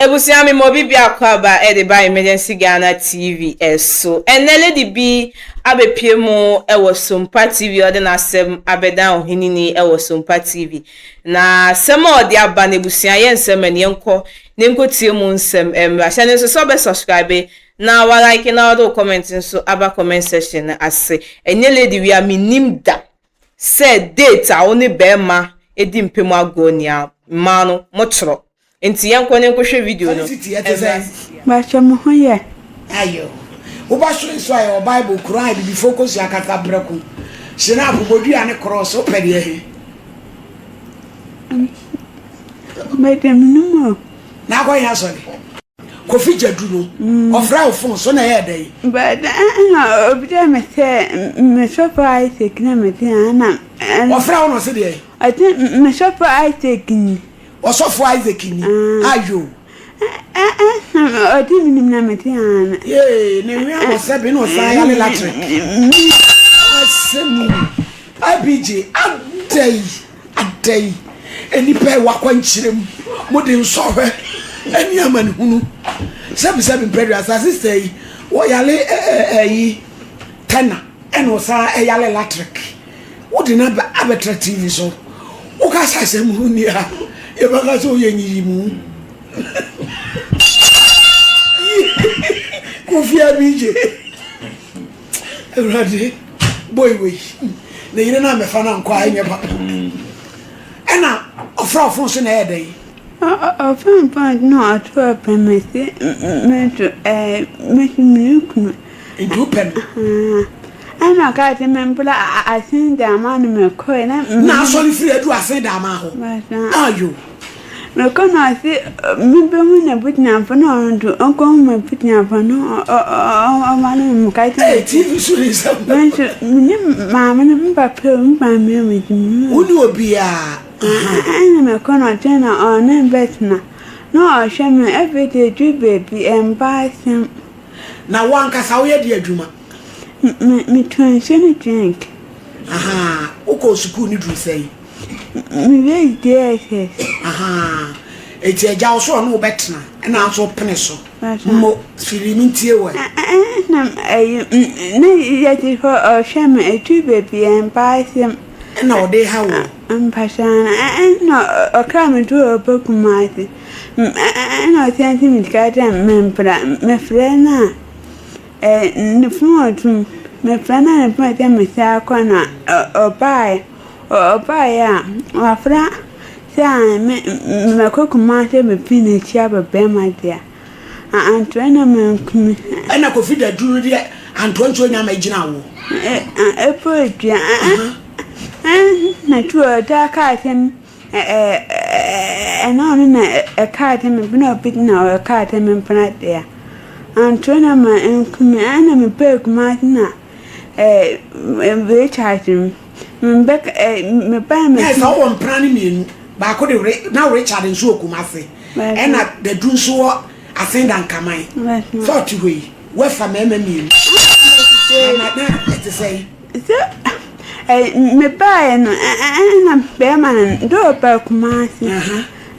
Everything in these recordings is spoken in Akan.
Ebusiami mobi bi akwaba e by Emergency Ghana TV eso. Enele di bi abepie mu ewo Sompa TV ode na asem abeda Oheneni ewo Sompa TV. Na sem ode aba na ebusia ye nsem ene enko ne nkotie mu nsem ahia ne so be subscribe na wa like na odo comment nso aba comment section ase. Enele di wi aminim da. Se date a oni be ma edi mpemu agonia ma no motro. Enti yanko ne nkohwe video no. Ba chamo hoye. Ayo. Wo ba so nso ayo Bible Quran bi focus ya kaka breku. Sina abobodu ane cross opede ehe. Madam numo. Na ko ya so ni. Kofi jadu no. Ofra ofon so na ye dai. Ba na obida me se me sofa Isaac na me ana. Ofra ono se de. I think me sofa Isaac ni. Osofo Isaac ni ayo odi minim na metiana ye ne wi am sabe no san ya le latre asemu abije adai eni pe wakwa nchirem mode nsohwe eni amani hunu sabe predu sister yi wo yale yi tena eno sa yale latric wo di na abetra TV so wo ka sasem hunu ya Yabaka so yenyimu. Kofi abije. Erade boy we. Na yire na me fa na nkwa anye papa. Ena ofra ofon na e dey. Ofan pan no atwa pemese me milk. Ndu pen. Ana ka te membla asin da ma no me ko na so ni free adu asin da ma ho. Ayo. Me ko na si me be mu na butna fa no ndo onko me butna fa no o ma no me ka te. TV so ni sa. Me ma me papa me me. Uni obi a. Ana me ko na te na on betna. No o hwe me everyday do baby and buy some. Na wanka sa wo ye de adwuma. Me transition drink. Aha, uko school ni dru say. Me very there. Aha. Eti eja so no betna na so pene so. Mo filimi tie we. Na na yeti for o shame e tu baby and buy some. Na o dey hawo. Pasana no o kram do obakumati. Na o tianti mi ka dem me frena. Ne fumotu me frana ne pete me sa kona obai ya wafra sa me kokuma se me pini chia bebe ma dia antwana me kumi ana ko fida duru dia antwancho nya ma gina wo epo dia na tuo ta ka tem no na ka tem me bino bit na ka tem me pana dia Antona ma enkumi ana me pe kuma na we charge me back me pa me yes I want plan me ba ko de na Richard nso okuma se e na the dun so asend an kaman so to we fa me me na it say me pa no na be man do pa kuma se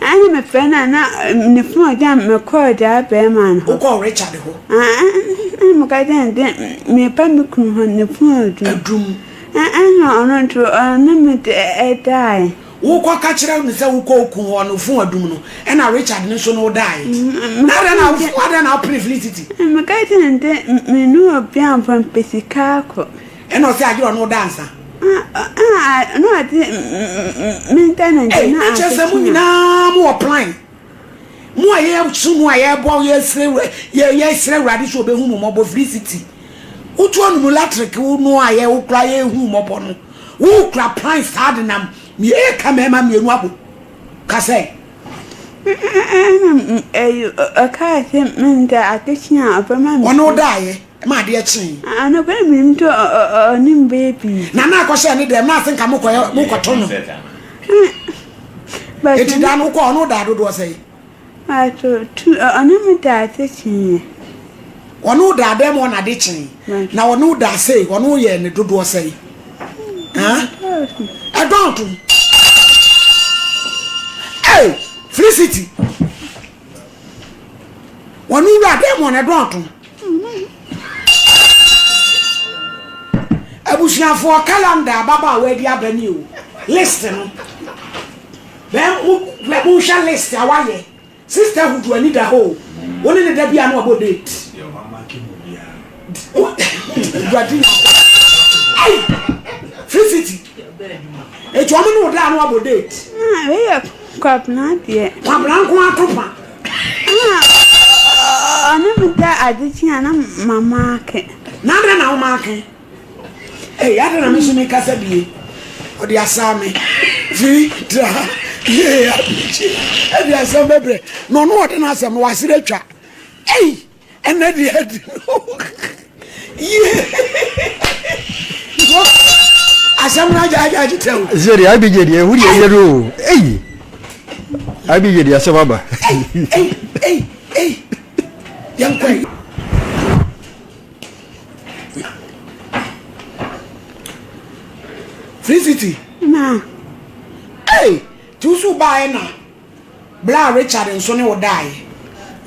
Ani me frena na ne fun jam me call da be man ho. O call Richard ho. Ani mo ka den me pa me kun ho ne fun adum. No to na me die. Wo kwa ka kire me se wo ko kun ho no fun adum no. E na Richard ne so no die. Na na privilege. Me ka den me no obi am from Pesicako. E no se agiro no dance. No, I didn't maintain na chese mu nyina mu plan mu aye su mu aye bo ye sre radi so be hu mo bo felicity utu onu mu latric nu aye wo kra ye hu mo bo no wo kra plan sad nam me e ka me ma me nu abo ka say ka se menda atechia abama me ono dae ma de chin ana ba mi to nim baby na ko se ni dem na senka mo ko no but eti da no ko ono da do say ato tu ana mi da atechia ono da dem ona de chin na ono da say ono ye ne do say I don't. Hey, Felicity. One you got them on a drop. I wish you for a calendar, Baba, where the avenue. Listen. Then who shall list our sister who do need a hole. One in the Debbie and about date. Your mamma came Hey! Felicity. A woman would down about date. We are crop not yet. Pablanco. I never that I did my market. Now then, I'll mark it. Hey, I don't know, Miss Mikasabi. Or the Asami. Yeah, and there's some baby. No, what an awesome was it. Hey, and then the head. Yeah. As I'm not, I tell you. Zeri, I begin here. Who are you? Hey, I begin here, Sababa. Hey, young quay. Felicity. Ma. Hey, Tusu buy now. Blah Richard and Sonny will die.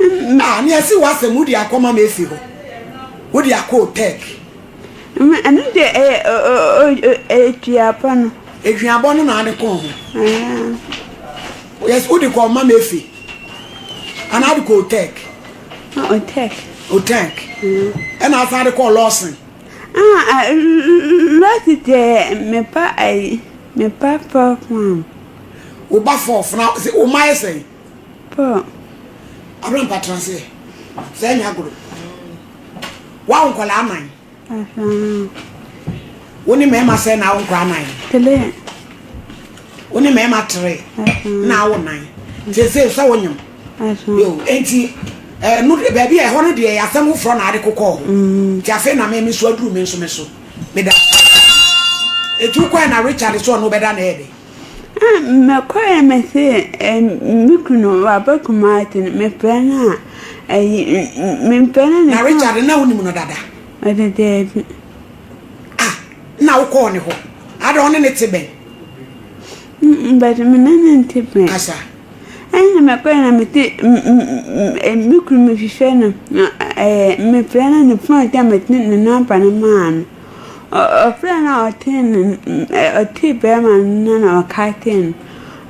Ah, near see what's the moody I come on with you. Would you call tech? I know the Japan. If you are born on the corner. Yes, what do you call Mamma Fee? And I'd call tech. Oh, tech. Oh, tech. And I thought I call Lawson. Ah, lost it, me papa, ma'am. O Buffo, now, oh, my say. Poor. I don't patron say. Say, I go. Wow, call our mine. Only mamma say now, granite. Tele. Only mamma tray. Now, 9. They say, so on you. You ain't he? No, baby, I wanted the Assam from Article call. Jafena made me so do me so. Meda. It took when I reach out, so no better than Eddie. Me cry me say, Mikuno, Abaku Martin, me pena, me pena. Now, Richard, no one dada. I did. Ah, now call you. I don't need to be. But me none tip me. Asa. And me cry me say, Mikuno, me shana, me pena, and the front time at man. A friend or 10 a tea bearman, none or kiting.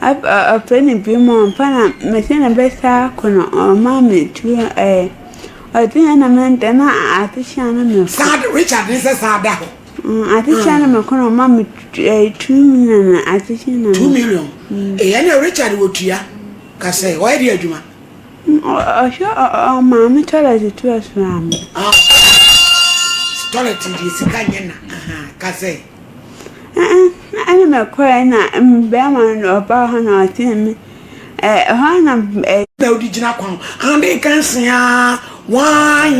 A friend in Bimon, Pana, Messina Bessa, or Mammy, to a dinner meant and I think Shannon. Sad Richard, this is our dapple. I think Shannon McConnell, Mammy, 2 million, I think 2 million. A Richard would ya. Cassay, why dear Juma? Oh, sure, oh, Mammy told us it was from. Toilet is Kanyana. Cassay. I am a crying, Bearman or Bahan or Tim. Hannah, No, did you not come? And they can say, why,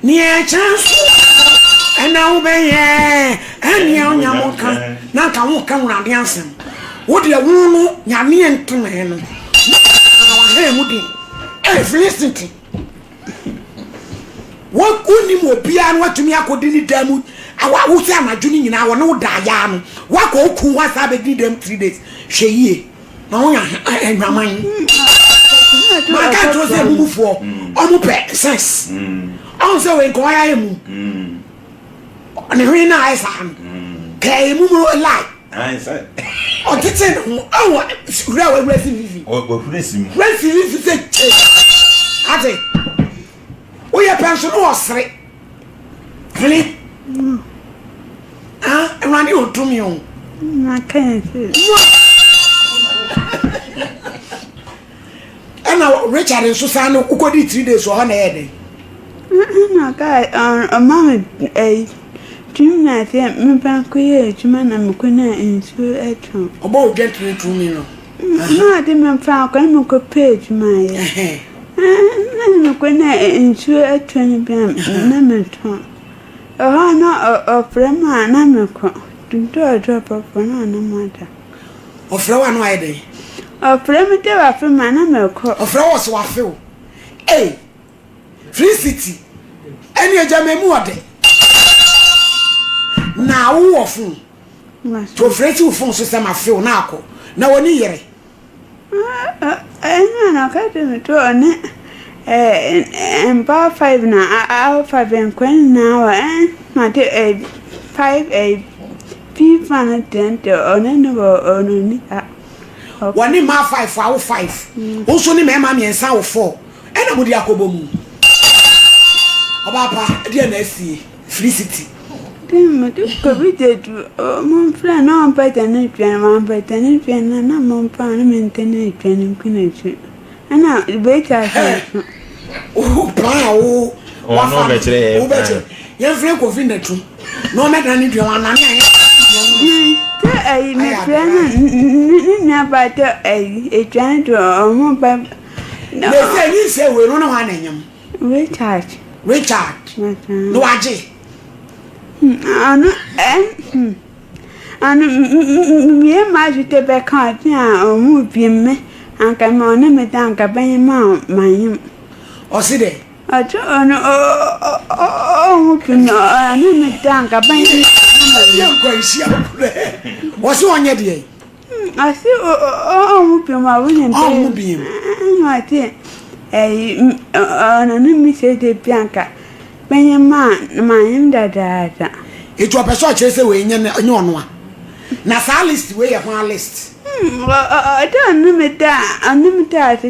near chance. And now, and young Yamoka, now can come round the answer. What do you want? Yami and Tuman. Hey, Moody. Hey, listen to what could you be and what to me? I could delete them. I would say my junior in our no diam. What could once I did them 3 days? She, no, and my mind. My cat was a move for almost sense. Also, inquire him. And the rain eyes on came a light. I said, oh, to say, oh, railway racing. or racing. Racing, I say, we are pension or straight. Really? Ah, and run you to me. I can't see. And now Richard and Susanna who could eat 3 days or 1 head. No, guy, a mammy, a dream that me banquet, man, I'm going into a trunk. About getting 2 million. No, I didn't find I'm a page, my. I'm going into a 20 pound. Oh, no, a friend, I'm a crop. To do a drop of no matter. Of flower no idea. A primitive after my number crop. Of flowers were filled. Hey, Felicity. Any of them more day. Now, who of whom? To afraid to phone system I feel now. Now, one year. I know, I can't do it. About 5 now, I'll 5 and queen now, not 5 people and 10 on any. One in my 5 for 5. Also, ni mammy and sound 4. And I would Yakobo. Papa, dear Nessie, Felicity. Then, could we did one friend on better than one better than and no more parliament and training. And now, the better. Oh, plow. Oh, better. Young Frank of in the true. No matter any one. My friend, never a janitor or more by. They say you say we don't know one name. Richard. No, Aji. And me and my back out now, or move me, and come on, me down, cabin mount, my. Or see there. I don't know. Oh, I me down, cabin. What's on your day? I see, oh, my winning. Oh, beam. I think me say the Bianca. When your man, my dada. It was a short chase away in your one. Now, list way of my list. I don't know that. I never that.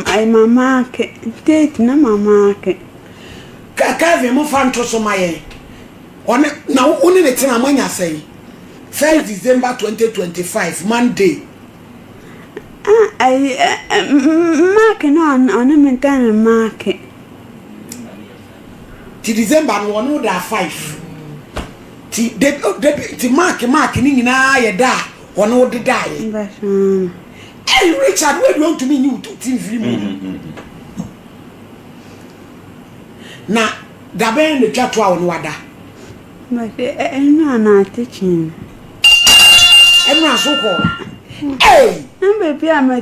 I'm a market. Date, no, my market. Carve more fun to my now only the thing I say 1st December 2025 Monday. I marking on a mental market. Till December one order 5. Till mark in I da one order die. Hey Richard, where do you want to mean you to TV? Now, the band the chat on water. But I'm not teaching. I'm not so called. Hey! Baby, I'm a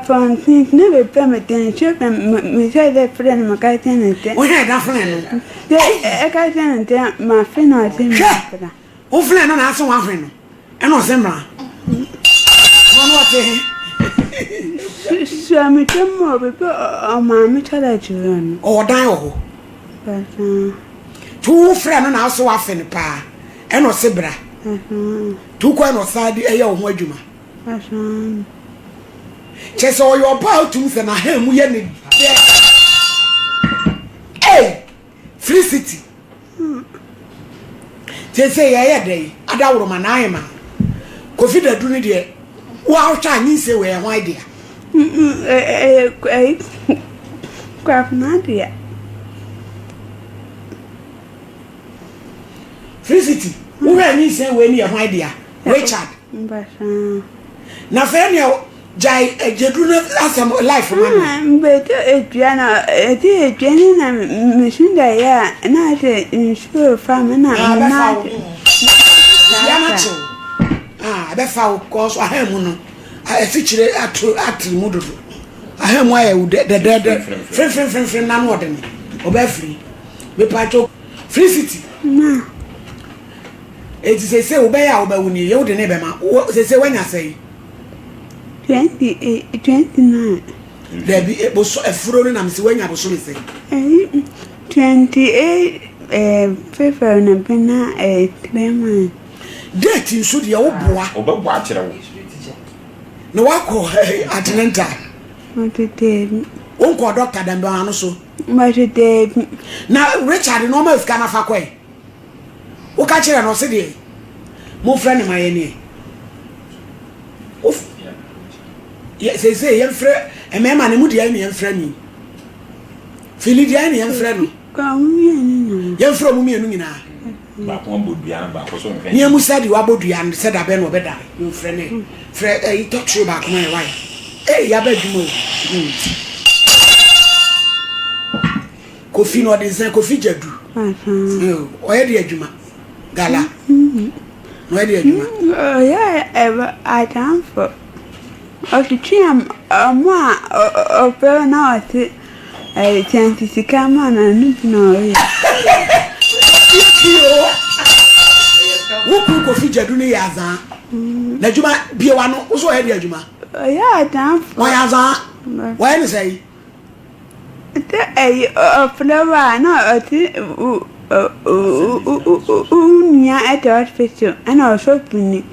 phone thing, never permitting children. Me say that friend, my guy tenant. We had a friend. I got tenant, my friend, I think. Oh, friend, and I saw one friend. And no similar. So I'm a more people on my metal. Or die. But 2 friends and also often pa. And no Sibra. 2 coin or side a young Wajuma. Chess all your power tooth and I am we any. Hey! Felicity. They say a day. I doubt man I am. Coffee the Dunity. Wow, Chinese say where my dear. Crap, not yet. Felicity. Who are you say when you are my dear? Richard. But Now, Fanny, Jai, a Jeduna last life for man. but a piano, a dear Jenny and Machine Dia, and I say in school from an hour. Ah, that's how, of course, I am. I feature at Mudu. I am why I would the dead friend, none ordinary. Obey we part of Felicity. It is a say, obey our baby, you the neighbor. What they say when I say 29. there be a frozen and I'm saying I was say 28 paper and a penna a claim. That you should your boy. Watch it. No, I call Atlanta. What it did. Uncle Doctor Dambano so. What it did. Now, Richard, no more is kind of a way. O catch her no say mo friend in my any. Oof. Yes, say young friend, a man and moody any friend me. Philidiani and friend. Come Young from me and Back one would be back or something. near Musadi Wabodu and said I ben better. You friend, Fred, he talk to you about my wife. Hey, I beg you. Kofi no design Kofi Jadu. Where the Juma? Gala. Where the Juma? Oh, yeah, ever I done for. Of the tree, more of now I tend to come on and no. Who could Kofi Jadu Yaza? The Juma be one also had the Juma. Oh, yeah, I done for. Why Yaza? Why say? flower, no, unya at the hospital, and I was hoping.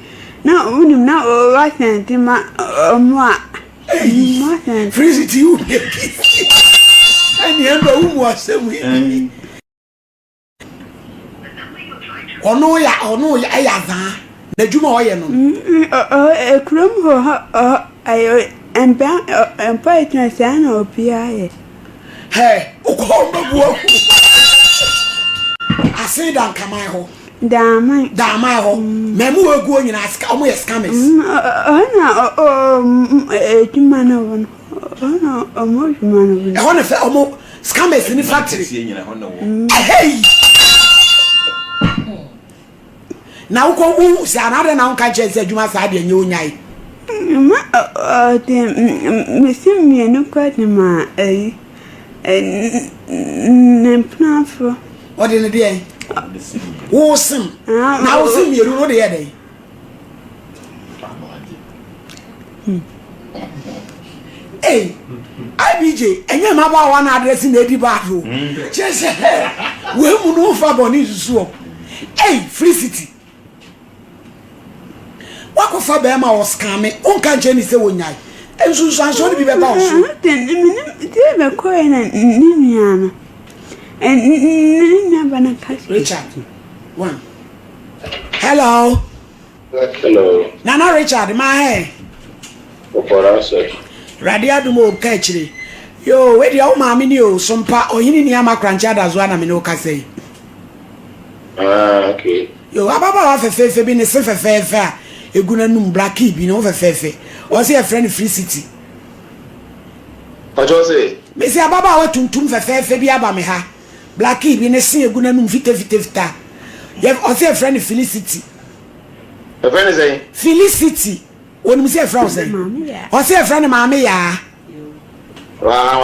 No, no, I sent him Freeze it, you. And the end of whom was the way. Or no, ya, the Juma a crumb, I am bound and fight my son or PI. Hey, oh, I say, don't come my home. Damn, Memu are going and ask how many scammers. I want to say almost scammers in the factory. Hey! Now, go, say another now catch said you must have a new night. Missing me no quite ma What in the day? Awesome. Now, see me, you know the other day. Hey, IBJ, and your mother one address in the battle. Just we will know for Bonnie's swap. Hey, Felicity. What of Fabema was coming? Uncle Jenny say one night. And Susan should be better. They were coin and Nimiana. And never catch Richard. One. Hello. Hello. Nana Richard, my hair. For answer. Radia do mo catchy. Yo, where the old mammy knew Sompa Oheneni Macranchad as one I know say. Ah, okay. Yo, Ababa have a fair been a fair. A good and black keep, you know, fair. Or say a friend Felicity. What you say? Miss Ababa what to fair Fabia Bameha. Black keep in a sea a good and vita. You have also a friend Felicity. A friend is saying Felicity. When we say frozen, or say a friend of Mammy, ya. Wow,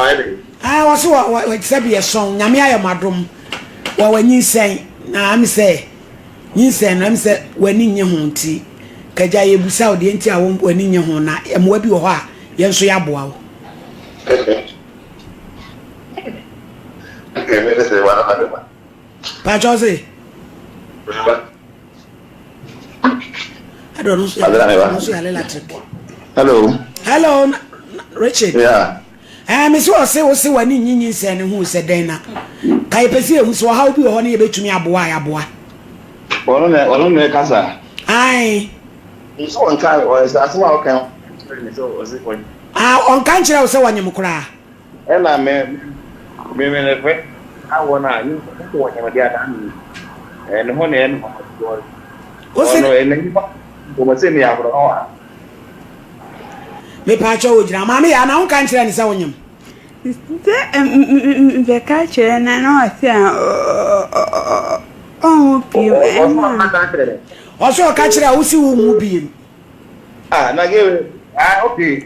I was what said a song, Yamia, my room. Well, when you say, I'm say, you say, I'm say, when in your home tea, Kajay Busau, the entire womb when in your home, and web you are, yes, we are bow. okay, let us say 100. Pachosi, I don't know. Hello. Hello, Richard. Yeah. Miss was say when you send who said Dana. Kaipesi, who saw how you honey bet to me a boy. One casa. Aye. It's one time, or is that small account? So, was it one? On country, I was so one you cry. And I may, I want to what you get done. And honey, and what's it? What's in the hour? Me pacho ujina mami ya na unka nchira ni sa wonyam. The catcher and I know I say oh pio. Also kachira usi wu mu bi. Ah, na give okay.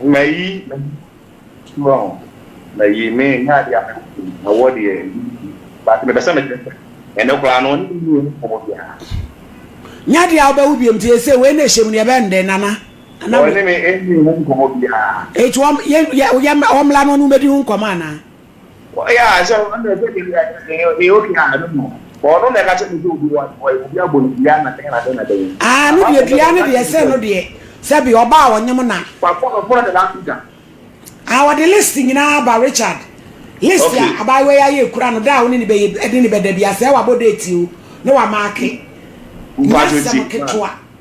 May wrong. May me had ya award ye. But me person and no plan on Nyadi abe ubi mti say we na hye mu ne be nde nana. Na we me eni mu nkomo bia. Etwom ya omla no medi hu nkoma na. Yeah, so under the okay I don't know. But no na ka che do do one boy bia bonu bia na ten na dey. Ah no bia na dey say no dey. Say bi oba a wonyem na. For the last week. Our the listing na ba Richard. List ya abai we ya ye kura no da woni ni be edi ni be da bia say wa bodate o. No wa mark.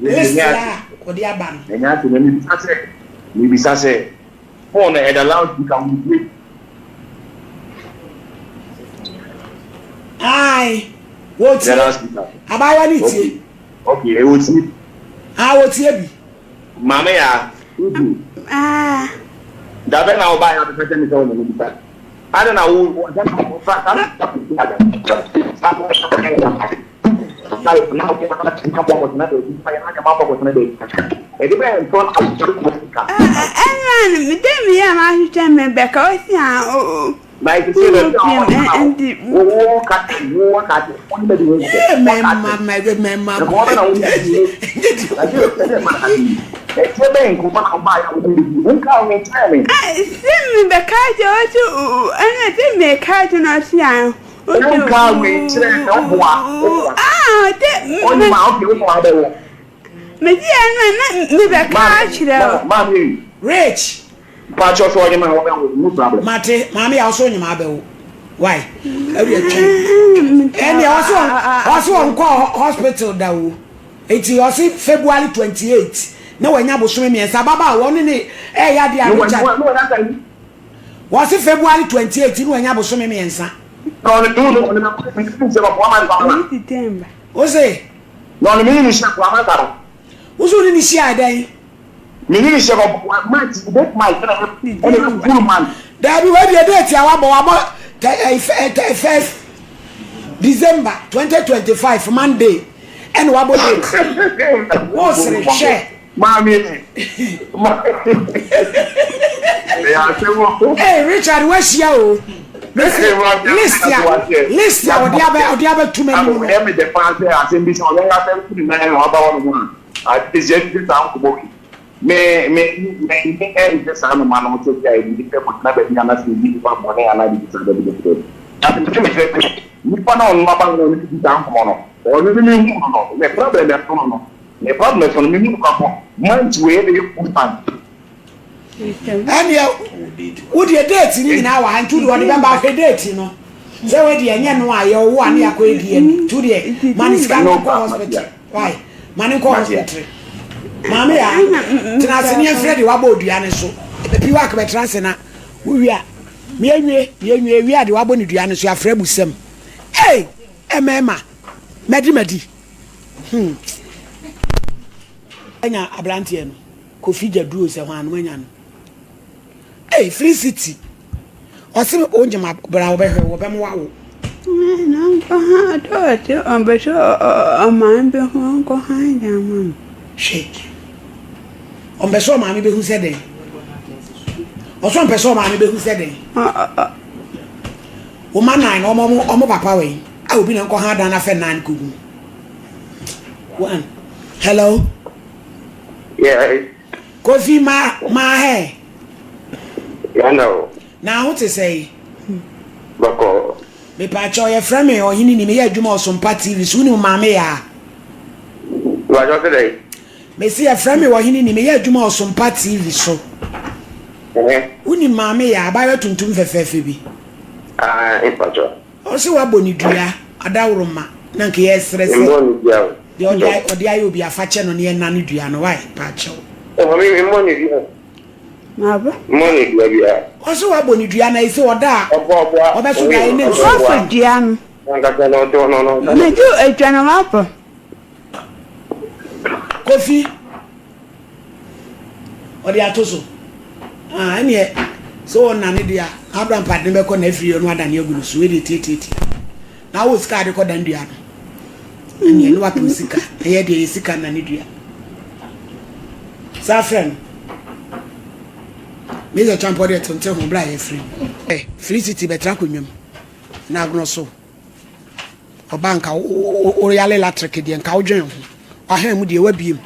List ya odi aba no. Enya to me bisa say phone and allow you can play. Ai. What? Abai wa ni tie. Okay, e wo tie. Ah, wo tie bi. Mama ya. Ah. Da be na oba ya be tell me so no bisa. I don't know Like you say that oh cat only the way. Remember. The woman I want to like you said man. It's a bank who want to buy a who can't tell me. Send me the card also and I didn't make card not see. Who can't wait to know what? Only my okay. Me the card. Mommy. Rich. Patch off for you, no problem. Mate, mommy, I'll show you my bill. Why? And also on call hospital that it's also February 28th. No, when you swimming, and Sababa, one in it. Eh, yeah, was it February 28th when you swimming, and son? What's it? No, the minister, who's on the share day? Minister of months, that my full man. There be ready a date, about 1st December 2025, Monday. And what about it? What's the share? Mommy. Hey, Richard, where's you? List the other too many. The father, I think this one, about one. I just me just am man on to say the people na be na see the money and I be to the people. That me pa na on mapa no ni down come on. O ni me no. The problem is no. The problem is me ni ko months we dey put time. And you would your date in our hand to remember the date, no. So we dey anya no aye wo ane akodi to the man is can go hospital. Why? Man go hospital. Mama ya tena se ne Fred wa bodua ne so epi wa ka betra se na wo wia me anwie wia de wa bo ne dua ne so afra busam eh emema medi anya ablante no Kofi Jadu se ho anu anya no eh Free City ose onjema bra wo be hwe wo be mo wa wo no ko ha to on be so o man be ho ko ha ya man shit on beso maami be hu se den oso on beso maami be hu se den o man nine omo papa we a obi na nko ha dan na fe nan kugu one hello Yeah. Kofi ma he Yeah, no. na what to say Bako. me pa cho ye frame Oheneni me ya adwuma Sompa TV so ni maami ya What was today? me see a frame Oheneni me ya adwuma Sompa TV so uni maami ya abayo tuntum fefefe bi Impacho. o se wa boni dua adawroma na nke ye stress de odi ayo obi afache no ne na ne dua no why pa cho Money dua. Maba. Money dua bia. o se wa boni dua na ise oda Obo. be so dai ne so Ofa diam. No. Me do edwana mapa. Kofi odi atoso ene so na ne dia Abraham padne be ko na afiri no adane agulu so we de tete na wo sika de ko dan dua no ene no wato sika ye de sika na ne dua Safran Mr. Champo de tonte ho bra ye free Free City betra konwam na agno so obanka o yale electric de nka odwen ho ahan mu de wabiem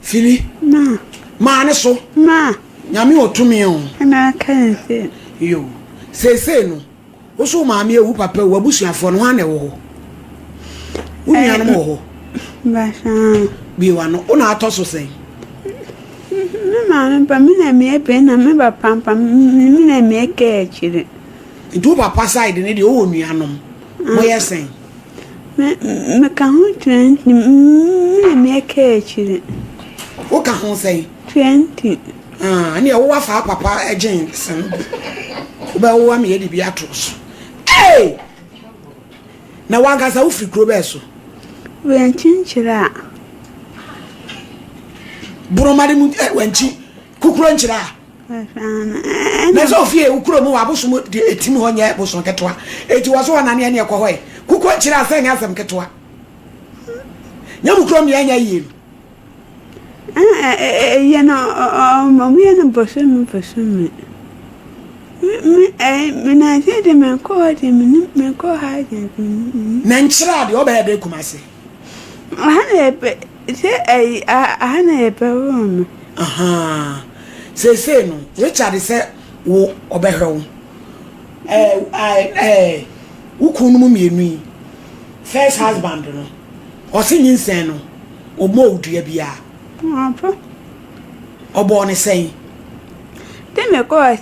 Fili Na. ma ne so Ma. nyame otumi o Na kan se. yo sese no wo so maame ewu papa wo abusuafo no ha na wo ho unia no ho Basha. bi wa no una atoso sen Me ma pa mi na me pe na me ba pampa mi na me ke chire. ntu papa side ne de o nua no mo yesen Me ka ho 20 mi na me ke chire. wo ka ho sen 20. ani wo wa fa papa agent sen wo ba wo me ye de bi atos eh na wanga sa wo firi kro be so We chinchira. buromade mu wanchi kukuro nchira na so fie ukuro mu aboso mu de etim ho nya boso ketwa eti wo so wana ne ne ekọ hoy kukuro nchira asa nya asem ketwa nyam kuro mi anya yie You know, me and the person. I said them and call him, me call high. Nanchra, the other day, Kumasi. I had a room. Aha. Say, no. Richard said, wo obehro. Ukunu mi first husband no. Osi nyinsen no. Omo odua bia. Papa. Obo ne say. Then me call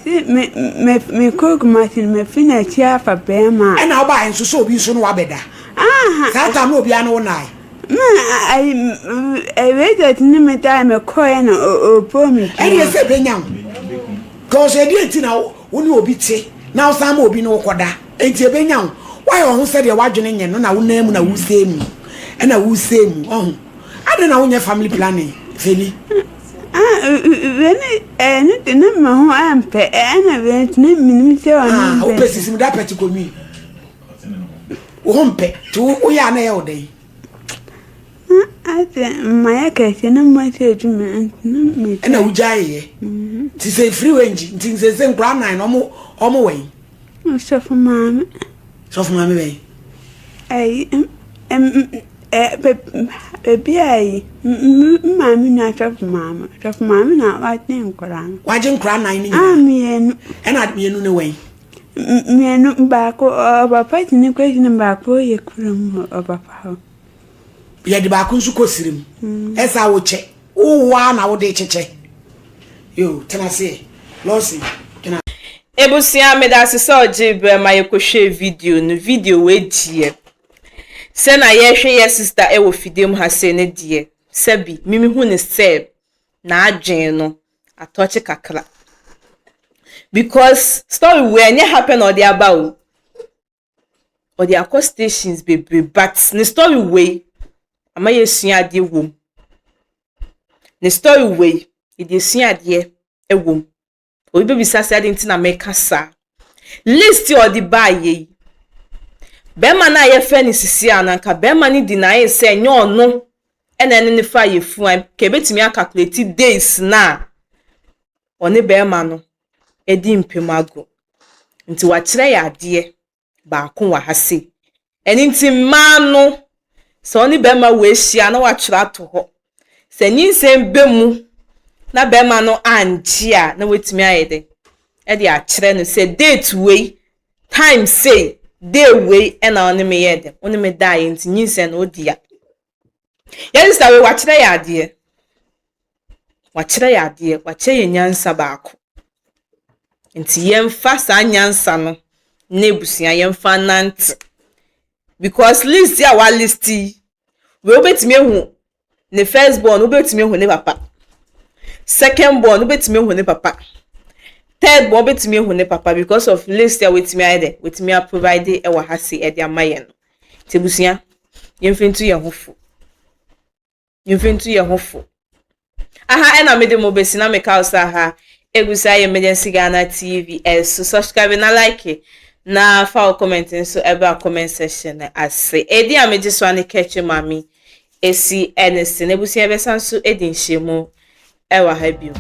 me cook machine me finish here for Bema. And now buy so obi so no wabeda. That time no obi anu nai. I waited no time me call no po me. And you say benyam. Cause e dey na woni obi te. Now some obi no koda. Enti e benyam. Why on say dey wadwene nye no na wo nam na wo same. E na wo same. Oh. Ade na wo nye family planning. Feli. When no ma ho ampe na went na minim se ona. O pesisim da peti komi. O hompe to wo ya na ye odai. Ate my case na mo se tu me. Na wo jaye. Ti say free range, ti say nkra nan omo wen. So for mama. So for mama wen. Baby, mammy not of mamma, of mammy not like name Koran. Why didn't cry 9? Me and I'd be in a way. Me and back or a fighting question back where you couldn't of a power. Yet the Bakunsu Kosirim. As I would check. Oh, 1 hour day check. You, can I say, Lossie? Ebusia me da se so jibe ma yekwohwe video we die. Se na ye hwe ye sister e wo fidem ha se ne die. Sebi mimi hu ne se na adwen no atoche kakra. Because story we anya happen or the about or the across stations baby, but the story way ama yesua ade wom. The story way e dey sua ade e wom. Obi be sasa ade nti na make sa. List or the buy ye. Bema na ye fe ni sisi ananka bema ni deny say nyo no ena ne fa ye fu an ke betimi calculate days na one bema no edi mpemago nti wa kire ya ade ba ko wa hase eni nti ma no so oni bema we hia na wa kire ato ho se nyinsem bemu na bema no anjia na wetimi ayede e de a kire no say date we time say day way and on me yede oni me die nti nyinse na odia yes that we watch ya ade wache ye nyansa baako nti yemfa sa nyansa no na ebusia yemfa nant because list ya wa listi we obetimi ehu ne first born obetimi ehu ne papa second born obetimi ehu ne papa third born obetimi ehu ne papa because of list ya wetimi ade wetimi a provide e wa hase e de amaye no tebusia yemfintu ye hofo aha ena mede mo besi na meka usa ha egusa emergency Ghana TV so subscribe na like na fa comment so eba comment section ase edi ameji so ani catch mami esi enese na ebusia be sanso edi nhemu e wa ha bio.